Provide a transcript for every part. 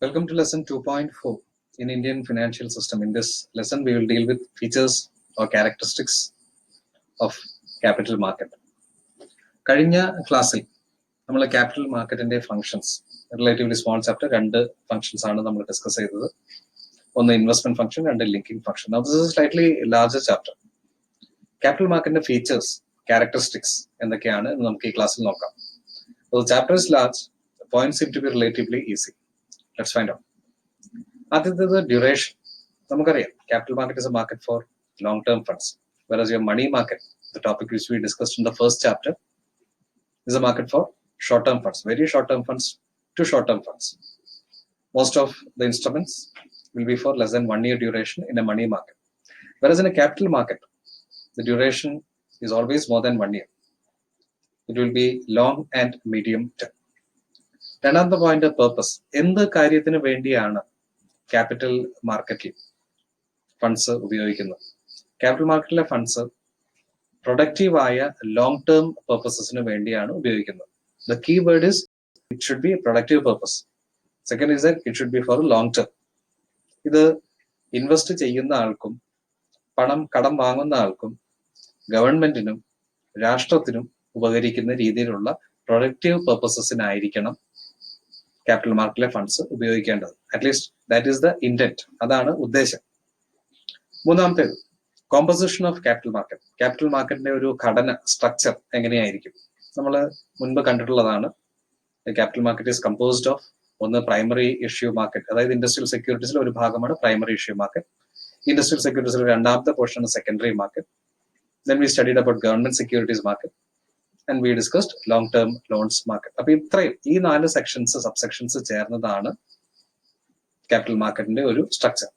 Welcome to lesson 2.4 in Indian financial system. In this lesson, we will deal with features or characteristics of capital market. കഴിഞ്ഞ ക്ലാസ്സിൽ നമ്മൾ capital മാർക്കറ്റിന്റെ functions relatively small chapter രണ്ട് functions ആണ് നമ്മൾ discuss ചെയ്തത്. ഒന്ന് ഇൻവെസ്റ്റ്മെന്റ് ഫംഗ്ഷൻ, രണ്ട് linking function. This is slightly larger chapter. Capital മാർക്കറ്റിന്റെ ഫീച്ചേഴ്സ്, ക്യാരക്ടറിസ്റ്റിക്സ് എന്തൊക്കെയാണ് എന്ന് നമുക്ക് ഈ ക്ലാസ്സിൽ നോക്കാം. Chapter is large, point seem to be relatively easy. Let's find out. ആദ്യത്തേത് ഡ്യൂറേഷൻ. നമുക്കറിയാം capital market is A market four long term funds, whereas your money market, the topic which we discussed in the first chapter, is a market for short term funds, very short term funds to short term funds. Most of the instruments will be for less than 1 year duration in a money market, whereas in a capital market the duration is always more than 1 year. It will be long and medium term. രണ്ടാമത്തെ point, purpose. എന്ത് കാര്യത്തിന് വേണ്ടിയാണ് capital മാർക്കറ്റിൽ funds ഉപയോഗിക്കുന്നത്? Capital മാർക്കറ്റിലെ funds പ്രൊഡക്റ്റീവായ long term പർപ്പസസിന് വേണ്ടിയാണ് ഉപയോഗിക്കുന്നത്. The key word is it should be productive purpose. Second is that it should be for long term. ഇത് ഇൻവെസ്റ്റ് ചെയ്യുന്ന ആൾക്കും കടം വാങ്ങുന്ന ആൾക്കും ഗവൺമെന്റിനും രാഷ്ട്രത്തിനും ഉപകരിക്കുന്ന രീതിയിലുള്ള പ്രൊഡക്റ്റീവ് പർപ്പസസിനായിരിക്കണം ക്യാപിറ്റൽ മാർക്കറ്റിലെ ഫണ്ട്സ് ഉപയോഗിക്കേണ്ടത്. At least that is the intent, അതാണ് ഉദ്ദേശം. മൂന്നാമത്തേത്, composition of capital market. Capital മാർക്കറ്റിന്റെ ഒരു ഘടന, സ്ട്രക്ചർ എങ്ങനെയായിരിക്കും? നമ്മൾ മുൻപ് കണ്ടിട്ടുള്ളതാണ്. Capital market is composed of ഒന്ന് പ്രൈമറി ഇഷ്യൂ മാർക്കറ്റ്, അതായത് ഇൻഡസ്ട്രിയൽ സെക്യൂരിറ്റീസിലെ ഒരു ഭാഗമാണ് പ്രൈമറി ഇഷ്യൂ മാർക്കറ്റ്. ഇൻഡസ്ട്രിയൽ സെക്യൂരിറ്റീസിലെ രണ്ടാമത്തെ portion secondary market. Then we studied about government securities market and we discussed long term loans market. അപ്പോൾ ഇത്രയും ഈ 4 സെക്ഷൻസ്, സബ്സെക്ഷൻസ് ചേർന്നതാണ് capital മാർക്കറ്റിന്റെ ഒരു structure.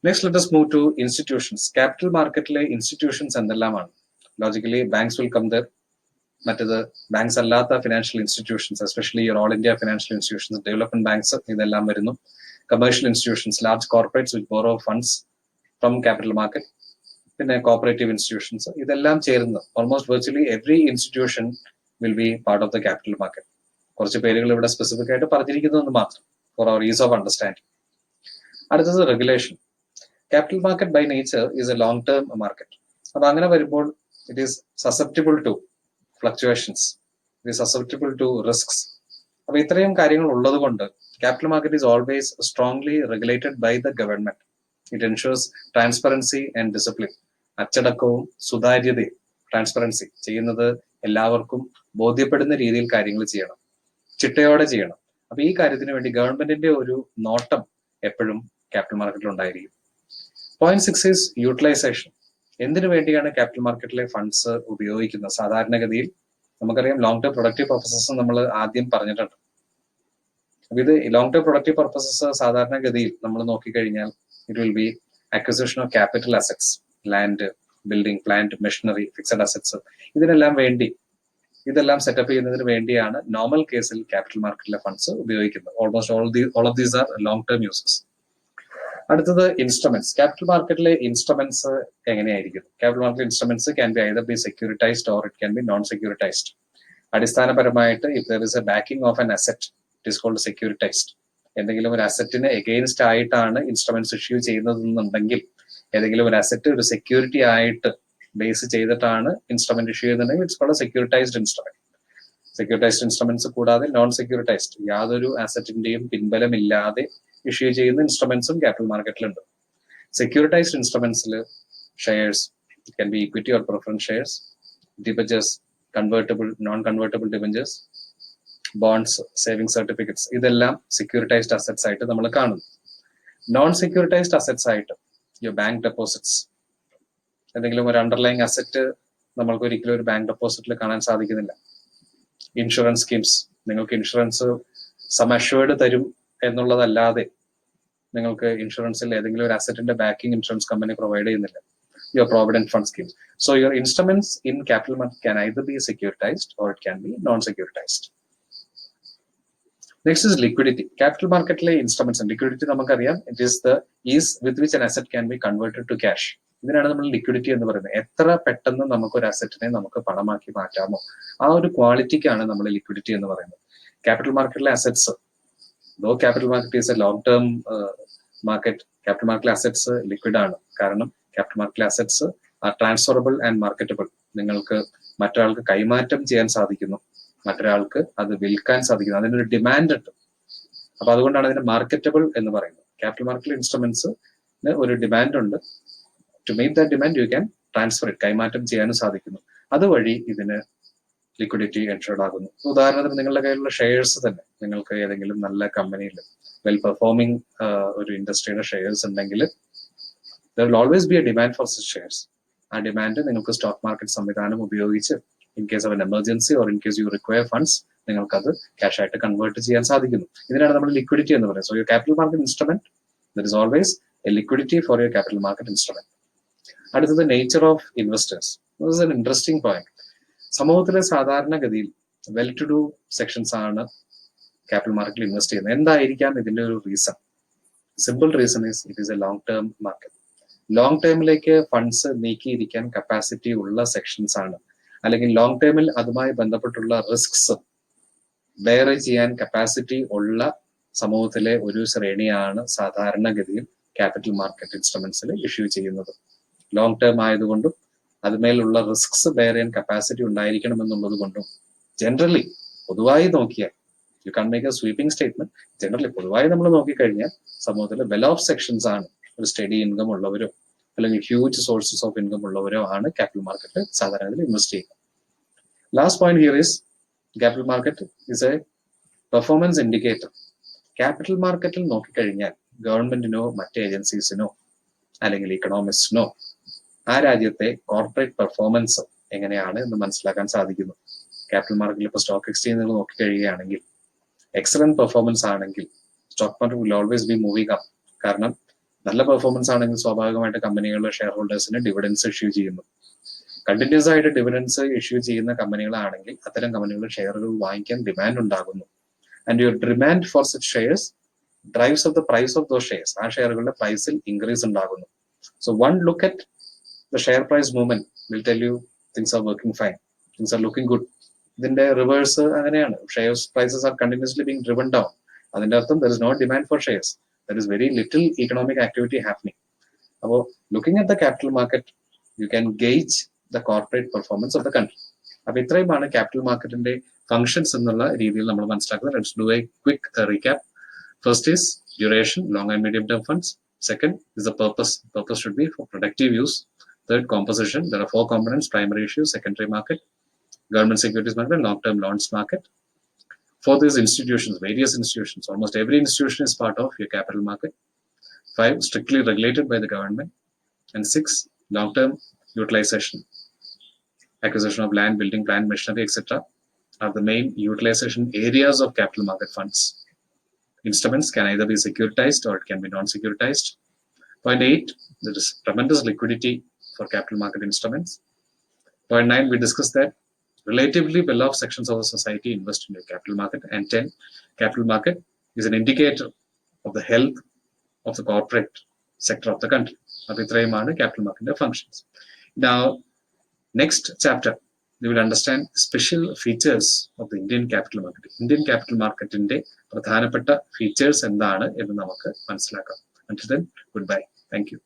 Next let us move to institutions. Capital മാർക്കറ്റിലെ institutions എന്തെല്ലാമാണ്? Logically banks will come there. മറ്റേത് banks അല്ലാത്ത financial institutions, especially all India financial institutions, development banks, ഇതെല്ലാം വരുന്നു. Commercial institutions, large corporates which borrow funds from capital market, പിന്നെ cooperative institutions, ഇതെല്ലാം ചേരുന്നത് almost virtually every institution will be part of the capital market. കുറച്ച് പേരുകൾ ഇവിടെ specific ആയിട്ട് പറഞ്ഞിരിക്കുന്നതെന്ന് മാത്രം for our is of understanding. അടുത്തത് regulation. Capital market by nature is a long term market. അപ്പൊ അങ്ങനെ വരുമ്പോൾ it is susceptible to fluctuations, it is susceptible to risks. അപ്പൊ ഇത്രയും കാര്യങ്ങൾ ഉള്ളത് കൊണ്ട് capital market is always strongly regulated by the government. It ensures transparency and discipline. അച്ചടക്കവും സുതാര്യതയും. ട്രാൻസ്പെറൻസി ചെയ്യുന്നത് എല്ലാവർക്കും ബോധ്യപ്പെടുന്ന രീതിയിൽ കാര്യങ്ങൾ ചെയ്യണം, ചിട്ടയോടെ ചെയ്യണം. അപ്പൊ ഈ കാര്യത്തിന് വേണ്ടി ഗവൺമെന്റിന്റെ ഒരു നോട്ടം എപ്പോഴും ക്യാപിറ്റൽ മാർക്കറ്റിൽ ഉണ്ടായിരിക്കും. Point 6 is utilization. എന്തിനു വേണ്ടിയാണ് ക്യാപിറ്റൽ മാർക്കറ്റിലെ ഫണ്ട്സ് ഉപയോഗിക്കുന്നത്? സാധാരണഗതിയിൽ നമുക്കറിയാം ലോങ് ടേം പ്രൊഡക്റ്റീവ് പർപ്പസസ് നമ്മൾ ആദ്യം പറഞ്ഞിട്ടുണ്ട്. അപ്പൊ ഇത് ലോങ് ടേം പ്രൊഡക്റ്റീവ് പർപ്പസസ് സാധാരണഗതിയിൽ നമ്മൾ നോക്കിക്കഴിഞ്ഞാൽ it will be acquisition of capital assets, land, building, plant, machinery, fixed assets. ഇതിനെല്ലാം വേണ്ടി, ഇതെല്ലാം സെറ്റപ്പ് ചെയ്യുന്നതിന് വേണ്ടിയാണ് നോർമൽ കേസിൽ ക്യാപിറ്റൽ മാർക്കറ്റിലെ ഫണ്ട്സ് ഉപയോഗിക്കുന്നത്. Almost all of these are long term uses. അടുത്തത് ഇൻസ്ട്രുമെന്റ്സ്. ക്യാപിറ്റൽ മാർക്കറ്റിലെ ഇൻസ്ട്രുമെന്റ്സ് എങ്ങനെയായിരിക്കും? Capital market instruments can be either be securitized or it can be non securitized. അടിസ്ഥാനപരമായിട്ട് if there is a backing of an asset, it is called securitized. എന്തെങ്കിലും ഒരു അസറ്റിന് against ആയിട്ടാണ് instruments issue ചെയ്യുന്നതെന്നുണ്ടെങ്കിൽ, ഏതെങ്കിലും ഒരു അസറ്റ് ഒരു സെക്യൂരിറ്റി ആയിട്ട് ബേസ് ചെയ്തിട്ടാണ് ഇൻസ്ട്രുമെന്റ് ഇഷ്യൂ ചെയ്യുന്നുണ്ടെങ്കിൽ it's called securitized instrument. Securitized instruments കൂടാതെ നോൺ സെക്യൂരിറ്റൈസ്ഡ്, യാതൊരു അസറ്റിന്റെയും പിൻബലമില്ലാതെ ഇഷ്യൂ ചെയ്യുന്ന ഇൻസ്ട്രുമെന്റ്സും ക്യാപിറ്റൽ മാർക്കറ്റിലുണ്ട്. സെക്യൂരിറ്റൈസ്ഡ് ഇൻസ്ട്രുമെന്റ്സിൽ shares, it can be equity or preference shares, debentures, convertible, non convertible debentures, bonds, saving certificates, ഇതെല്ലാം സെക്യൂരിറ്റൈസ്ഡ് അസറ്റ്സ് ആയിട്ട് നമ്മൾ കാണുന്നു. നോൺ സെക്യൂരിറ്റൈസ്ഡ് അസറ്റ്സ് ആയിട്ട് യുവർ ബാങ്ക് ഡെപ്പോസിറ്റ്സ്, എന്തെങ്കിലും ഒരു അണ്ടർലൈങ് അസറ്റ് നമ്മൾക്ക് ഒരിക്കലും ഒരു ബാങ്ക് ഡെപ്പോസിറ്റിൽ കാണാൻ സാധിക്കുന്നില്ല. ഇൻഷുറൻസ് സ്കീംസ്, നിങ്ങൾക്ക് ഇൻഷുറൻസ് സം അഷ്വേർഡ് തരും എന്നുള്ളതല്ലാതെ നിങ്ങൾക്ക് ഇൻഷുറൻസിൽ ഏതെങ്കിലും ഒരു അസറ്റിന്റെ ബാക്കിംഗ് ഇൻഷുറൻസ് കമ്പനി പ്രൊവൈഡ് ചെയ്യുന്നില്ല. Your provident fund scheme. So your instruments in capital market can either be securitized or it can be non securitized. Next is liquidity. Capital മാർക്കറ്റിലെ instruments, liquidity നമുക്കറിയാം, it is the ease with which an asset can be converted to cash. ഇതിനാണ് നമ്മൾ liquidity എന്ന് പറയുന്നത്. എത്ര പെട്ടെന്ന് നമുക്ക് ഒരു അസറ്റിനെ നമുക്ക് പണമാക്കി മാറ്റാമോ, ആ ഒരു ക്വാളിറ്റിക്കാണ് നമ്മൾ ലിക്വിഡിറ്റി എന്ന് പറയുന്നത്. ക്യാപിറ്റൽ മാർക്കറ്റിലെ assets Though capital market is a long-term market, capital market assets liquid ആണ്. കാരണം capital market assets are transferable and marketable. നിങ്ങൾക്ക് മറ്റൊരാൾക്ക് കൈമാറ്റം ചെയ്യാൻ സാധിക്കുന്നു, മറ്റൊരാൾക്ക് അത് വിൽക്കാൻ സാധിക്കുന്നു, അതിനൊരു ഡിമാൻഡ് ഉണ്ട്. അപ്പൊ അതുകൊണ്ടാണ് അതിന് മാർക്കറ്റബിൾ എന്ന് പറയുന്നത്. ക്യാപിറ്റൽ മാർക്കറ്റ് ഇൻസ്ട്രുമെന്റ്സിന് ഒരു ഡിമാൻഡ് ഉണ്ട്. To meet that demand you can transfer it, കൈമാറ്റം ചെയ്യാനും സാധിക്കുന്നു. അതുവഴി ഇതിന് ലിക്വിഡിറ്റി എൻഷുർഡ് ആകുന്നു. ഉദാഹരണത്തിന് നിങ്ങളുടെ കയ്യിലുള്ള ഷെയർസ് തന്നെ, നിങ്ങൾക്ക് ഏതെങ്കിലും നല്ല കമ്പനിയിൽ വെൽ പെർഫോമിംഗ് ഒരു ഇൻഡസ്ട്രിയുടെ ഷെയർസ് ഉണ്ടെങ്കിൽ there will always be a demand for such shares. ആ ഡിമാൻഡ് നിങ്ങൾക്ക് സ്റ്റോക്ക് മാർക്കറ്റ് സംവിധാനം ഉപയോഗിച്ച് in case of an emergency or in case you require funds നിങ്ങൾക്കത് ക്യാഷ് ആയിട്ട് കൺവേർട്ട് ചെയ്യാൻ സാധിക്കുന്നു. ഇതിനാണ് നമ്മൾ ലിക്വിഡിറ്റി എന്ന് പറയുന്നത്. So your capital market instrument, there is always a liquidity for your capital market instrument. അടുത്തത് nature of investors. This is an interesting point. സമൂഹത്തിലെ സാധാരണഗതിയിൽ വെൽ ടു ഡു സെക്ഷൻസ് ആണ് ക്യാപിറ്റൽ മാർക്കറ്റിൽ ഇൻവെസ്റ്റ് ചെയ്യുന്നത്. എന്തായിരിക്കാം ഇതിന്റെ ഒരു reason? Simple reason is it is a long term market. Long ടേമിലേക്ക് ഫണ്ട്സ് നീക്കിയിരിക്കാൻ കപ്പാസിറ്റി ഉള്ള സെക്ഷൻസ് ആണ്, അല്ലെങ്കിൽ ലോങ് ടേമിൽ അതുമായി ബന്ധപ്പെട്ടുള്ള റിസ്ക്സ് ബെയർ ചെയ്യാൻ കപ്പാസിറ്റി ഉള്ള സമൂഹത്തിലെ ഒരു ശ്രേണിയാണ് സാധാരണഗതിയിൽ ക്യാപിറ്റൽ മാർക്കറ്റ് ഇൻസ്ട്രുമെന്റ്സിൽ ഇഷ്യൂ ചെയ്യുന്നത്. ലോങ് ടേം ആയതുകൊണ്ടും അതുമേലുള്ള റിസ്ക്സ് ബെയർ ചെയ്യാൻ കപ്പാസിറ്റി ഉണ്ടായിരിക്കണം എന്നുള്ളത് കൊണ്ടും ജനറലി പൊതുവായി നോക്കിയാൽ, you can make a sweeping statement, generally പൊതുവായി നമ്മൾ നോക്കിക്കഴിഞ്ഞാൽ സമൂഹത്തിലെ വെൽ ഓഫ് സെക്ഷൻസ് ആണ്, ഒരു സ്റ്റഡി ഇൻകം ഉള്ളവരോ അല്ലെങ്കിൽ ഹ്യൂജ് സോഴ്സസ് ഓഫ് ഇൻകം ഉള്ളവരോ ആണ് ക്യാപിറ്റൽ മാർക്കറ്റ് സാധാരണ ഇൻവെസ്റ്റ് ചെയ്യുന്നത്. Last point here is capital market is A performance indicator. Capital മാർക്കറ്റിൽ നോക്കിക്കഴിഞ്ഞാൽ ഗവൺമെന്റിനോ മറ്റ് ഏജൻസീസിനോ അല്ലെങ്കിൽ ഇക്കണോമിസ്റ്റിനോ ആ രാജ്യത്തെ കോർപ്പറേറ്റ് പെർഫോമൻസ് എങ്ങനെയാണ് എന്ന് മനസ്സിലാക്കാൻ സാധിക്കുന്നു. ക്യാപിറ്റൽ മാർക്കറ്റിൽ ഇപ്പോൾ സ്റ്റോക്ക് എക്സ്ചേഞ്ചുകൾ നോക്കിക്കഴിയുകയാണെങ്കിൽ എക്സലന്റ് പെർഫോമൻസ് ആണെങ്കിൽ stock market will always be moving up. കാരണം നല്ല പെർഫോമൻസ് ആണെങ്കിൽ സ്വാഭാവികമായിട്ട് കമ്പനികളുടെ ഷെയർ ഹോൾഡേഴ്സിന് ഡിവിഡൻസ് ഇഷ്യൂ ചെയ്യുന്നു. കണ്ടിന്യൂസ് ആയിട്ട് ഡിവിഡൻസ് ഇഷ്യൂ ചെയ്യുന്ന കമ്പനികളാണെങ്കിൽ അത്തരം കമ്പനികളുടെ ഷെയറുകൾ വാങ്ങിക്കാൻ ഡിമാൻഡ് ഉണ്ടാകുന്നു. And your demand for such shares drives off the price of those shares. ആ ഷെയറുകളുടെ പ്രൈസിൽ ഇൻക്രീസ് ഉണ്ടാകുന്നു. So one look at the share price movement will tell you things are working fine, things are looking good. ഇതിന്റെ reverse അങ്ങനെയാണ്. Shares prices are continuously being driven down. അതിന്റെ അർത്ഥം there is no demand for shares, there is very little economic activity happening. അപ്പോൾ looking at the capital market you can gauge the corporate performance of the country. അപ്പൊ ഇത്രയുമാണ് capital മാർക്കറ്റിന്റെ functions എന്നുള്ള രീതിയിൽ നമ്മൾ മനസ്സിലാക്കുന്നത്. Let's do a quick recap. First is duration, long and medium term funds. Second is the purpose. Purpose should be for productive use. Third, composition. There are 4 components: primary issue, secondary market, government securities market, and long-term loans market. Fourth is institutions, various institutions. Almost every institution is part of your capital market. 5, strictly regulated by the government. And 6, long-term utilization. Acquisition of land, building, plant, machinery, etc. are the main utilization areas of capital market funds. Instruments can either be securitized or it can be non-securitized. Point 8, there is tremendous liquidity for capital market instruments. Point 9, we discussed that relatively well-off sections of the society invest in the capital market. And 10, capital market is an indicator of the health of the corporate sector of the country. That's the capital market functions. Now, next chapter, we will understand special features of the Indian capital market. Indian capital market inde പ്രധാനപ്പെട്ട features എന്താണ് എന്ന് നമുക്ക് മനസ്സിലാക്കാം. Until then, goodbye. Thank you.